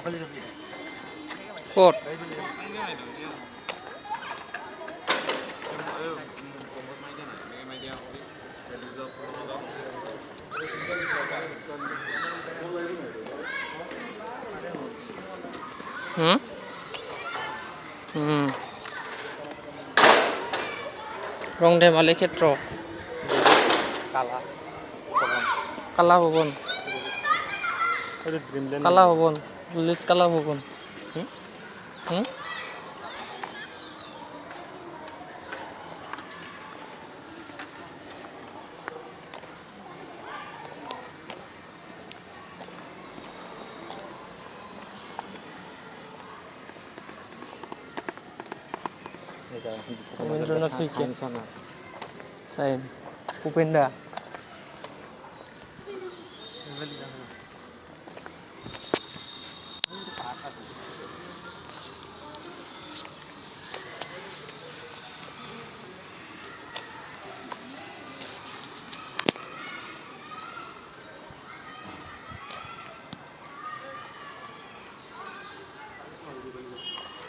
ক'ত ৰং ধেমালি ক্ষেত্ৰ কালা ভৱন কালা ভৱন ললিত কালা ভৱন ৰবীন্দ্ৰনাথ শইকীয়া চাইন ভূপেন দা